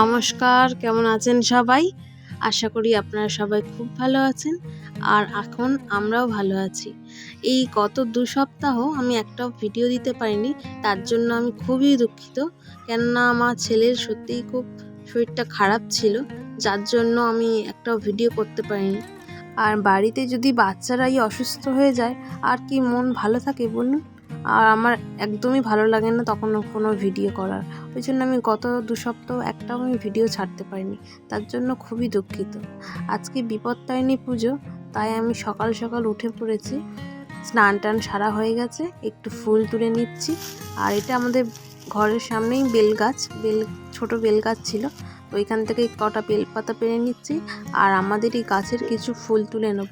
নমস্কার, কেমন আছেন সবাই? আশা করি আপনারা সবাই খুব ভালো আছেন। আর এখন আমরাও ভালো আছি। এই গত ২ সপ্তাহ আমি একটাও ভিডিও দিতে পারিনি। তার জন্য আমি খুবই দুঃখিত। কেননা আমার ছেলের সত্যিই খুব শরীরটা খারাপ ছিল, যার জন্য আমি একটাও ভিডিও করতে পারিনি। আর বাড়িতে যদি বাচ্চারাই অসুস্থ হয়ে যায় আর কি মন ভালো থাকে বলুন? আর আমার একদমই ভালো লাগে না তখন কোনো ভিডিও করার। ওই জন্য আমি গত ২ সপ্তাহ একটাও আমি ভিডিও ছাড়তে পারিনি। তার জন্য খুবই দুঃখিত। আজকে বিপত্তারিণী পুজো, তাই আমি সকাল সকাল উঠে পড়েছি। স্নান টান সারা হয়ে গেছে, একটু ফুল তুলে নিচ্ছি। আর এটা আমাদের ঘরের সামনেই ছোট বেল গাছ ছিল, ওইখান থেকে কটা বেলপাতা পেরে নিচ্ছি। আর আমাদের এই গাছের কিছু ফুল তুলে নেব,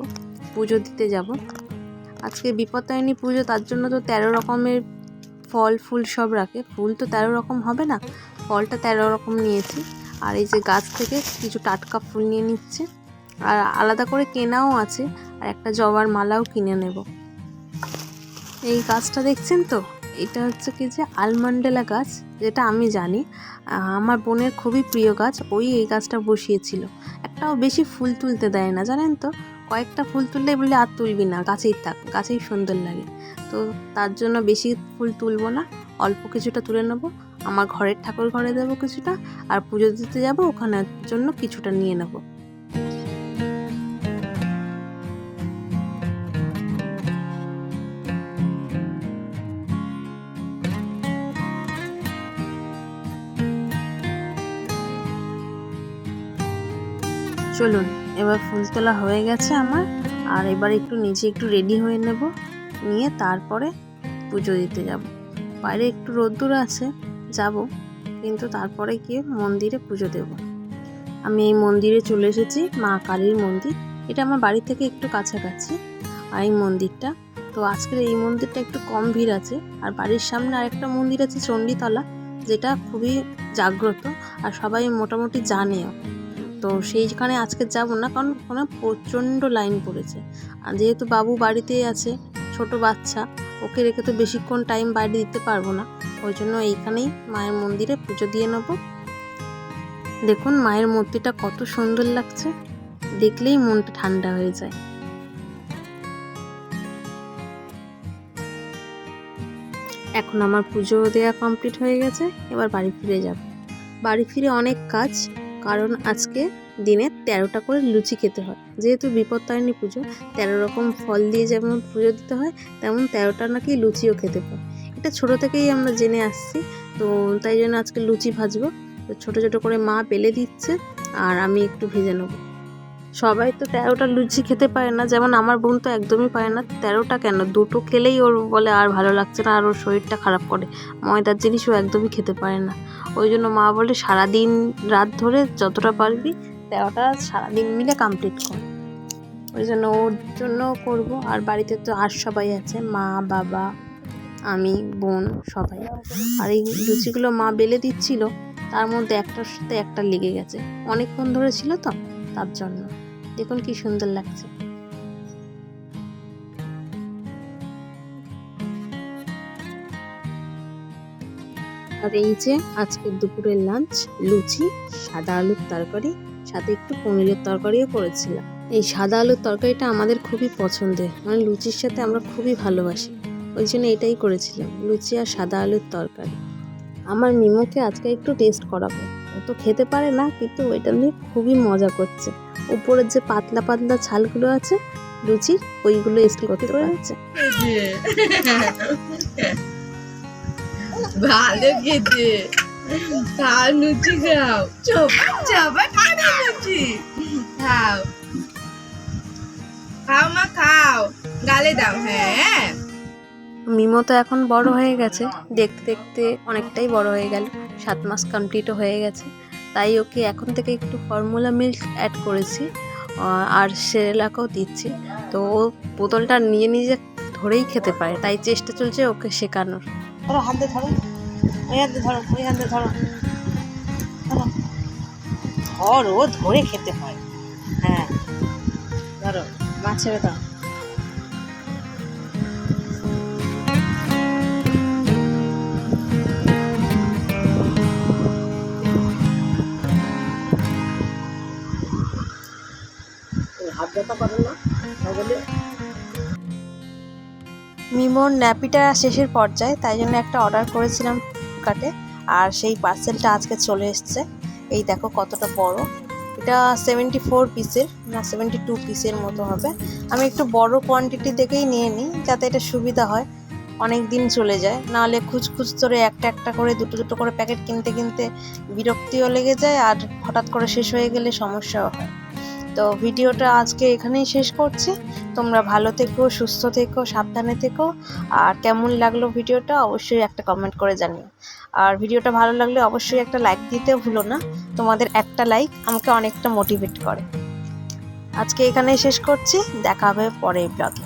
পুজো দিতে যাব। আজকে বিপত্তারিণী পুজো, তার জন্য তো 13 রকমের ফল ফুল সব রাখে। ফুল তো 13 রকম হবে না, ফলটা 13 রকম নিয়েছি। আর এই যে গাছ থেকে কিছু টাটকা ফুল নিয়ে নিচ্ছে। আর আলাদা করে কেনাও আছে, আর একটা জবার মালাও কিনে নেব। এই গাছটা দেখছেন তো, এটা হচ্ছে কি যে আলমন্ডেলা গাছ, যেটা আমি জানি আমার বোনের খুবই প্রিয় গাছ। এই গাছটা বসিয়েছিল। একটাও বেশি ফুল তুলতে দেয় না, জানেন তো। কয়েকটা ফুল তুললে বলে আর তুলবি না, গাছেই থাক, গাছেই সুন্দর লাগে। তো তার জন্য বেশি ফুল তুলবো না, অল্প কিছুটা তুলে নেব। আমার ঘরের ঠাকুর ঘরে দেবো কিছুটা, আর পুজো দিতে যাব ওখানের জন্য কিছুটা নিয়ে নেব। চলুন, এবার ফুল তোলা হয়ে গেছে আমার। আর এবার নিজে একটু রেডি হয়ে নেব, নিয়ে তারপরে পুজো দিতে যাব। বাইরে একটু রোদ্দুর আছে, যাব, কিন্তু তারপরে গিয়ে মন্দিরে পুজো দেব। আমি এই মন্দিরে চলে এসেছি, মা কালীর মন্দির। এটা আমার বাড়ি থেকে একটু কাছাকাছি। আর এই মন্দিরটা তো, আজকের এই মন্দিরটা একটু কম ভিড় আছে। আর বাড়ির সামনে আরেকটা মন্দির আছে, চণ্ডীতলা, যেটা খুবই জাগ্রত আর সবাই মোটামুটি জানেও। তো সেইখানে আজকে যাব না, কারণ ওখানে প্রচণ্ড লাইন পড়েছে। আর যেহেতু বাবু বাড়িতেই আছে, ছোট বাচ্চা, ওকে রেখে তো বেশিক্ষণ টাইম বাইরে দিতে পারবো না। ওই জন্য এইখানেই মায়ের মন্দিরে পুজো দিয়ে নেব। দেখুন মায়ের মূর্তিটা কত সুন্দর লাগছে, দেখলেই মনটা ঠান্ডা হয়ে যায়। এখন আমার পুজো দেওয়া কমপ্লিট হয়ে গেছে, এবার বাড়ি ফিরে যাব। বাড়ি ফিরে অনেক কাজ, কারণ আজকে দিনে 13টা করে লুচি খেতে হয়। যেহেতু বিপত্তারিণী পুজো, 13 রকম ফল দিয়ে যেমন পুজো দিতে হয়, তেমন 13টা নাকি লুচিও খেতে হয়। এটা ছোট থেকেই আমরা জেনে আসছি। তো তাই জন্য আজকে লুচি ভাজবো। তো ছোটো ছোটো করে মা বেলে দিচ্ছে, আর আমি একটু ভেজে নেবো। সবাই তো 13টা লুচি খেতে পারে না, যেমন আমার বোন তো একদমই পারে না। 13টা কেন, 2টো খেলেই ওর বলে আর ভালো লাগছে না, আর ওর শরীরটা খারাপ করে। ময়দার জিনিসও একদমই খেতে পারে না। ওই জন্য মা বলে সারাদিন রাত ধরে যতটা পারবি 13টা সারাদিন মিলে কমপ্লিট কর। ওই জন্য ওর জন্য করব। আর বাড়িতে তো আর সবাই আছে, মা বাবা আমি বোন সবাই। আর এই লুচিগুলো মা বেলে দিচ্ছিল, তার মধ্যে একটার সাথে একটা লেগে গেছে, অনেকক্ষণ ধরে ছিল তো, তার জন্য। দেখুন কি সুন্দর লাগছে। আর এই যে আজকের দুপুরের লাঞ্চ, লুচি, সাদা আলুর তরকারি, সাথে একটু পনিরের তরকারিও করেছিলাম। এই সাদা আলুর তরকারিটা আমাদের খুবই পছন্দের, মানে লুচির সাথে আমরা খুবই ভালোবাসি। ওই জন্য এটাই করেছিলাম, লুচি আর সাদা আলুর তরকারি। আমার মিমোকে আজকে একটু টেস্ট করাবো। ও তো খেতে পারে না, কিন্তু ওইটা নিয়ে খুবই মজা করছে। উপরের যে পাতলা পাতলা ছালগুলো আছে লুচির, ওইগুলো এসে করতে পারছে। ভালো খেতে, খাও লুচি খাও, চোপা চাপা খাও লুচি খাও, খাও মা খাও, গালে দাও। হ্যাঁ, মিমো তো এখন বড় হয়ে গেছে, দেখতে দেখতে অনেকটাই বড় হয়ে গেল, 7 মাস কমপ্লিটও হয়ে গেছে। তাই ওকে এখন থেকে একটু ফর্মুলা মিল্ক অ্যাড করেছি, আর সেরেলাকও দিচ্ছি। তো ও বোতলটা নিজে নিজে ধরেই খেতে পারে, তাই চেষ্টা চলছে ওকে শেখানোর। ধরো, হাতে ধরো, ওই হাতে ধরো, ওই হাতে ধরো, ধরো, ধরে খেতে হয়। হ্যাঁ, ধরো, মা ছেড়ে দাও। হাত ব্যথা করে না বলে। মিমোর ন্যাপিটা শেষের পর্যায়ে, তাই জন্য একটা অর্ডার করেছিলাম ফ্লিপকার্টে, আর সেই পার্সেলটা আজকে চলে এসছে। এই দেখো কতটা বড়, এটা 74 পিসের না 72 পিসের মতো হবে। আমি একটু বড় কোয়ান্টিটি দেখেই নিয়ে নিই, যাতে এটা সুবিধা হয়, অনেক দিন চলে যায়। নাহলে খুঁজখুঁজ করে একটা একটা করে দুটো দুটো করে প্যাকেট কিনতে কিনতে বিরক্তিও লেগে যায়, আর হঠাৎ করে শেষ হয়ে গেলে সমস্যাও হয়। তো ভিডিওটা আজকে এখানেই শেষ করছি। তোমরা ভালো থেকো, সুস্থ থেকো, সাবধানে থেকো। আর কেমন লাগলো ভিডিওটা অবশ্যই একটা কমেন্ট করে জানিও। আর ভিডিওটা ভালো লাগলে অবশ্যই একটা লাইক দিতে ভুলো না। তোমাদের একটা লাইক আমাকে অনেকটা মোটিভেট করে। আজকে এখানেই শেষ করছি, দেখা হবে পরের ব্লগে।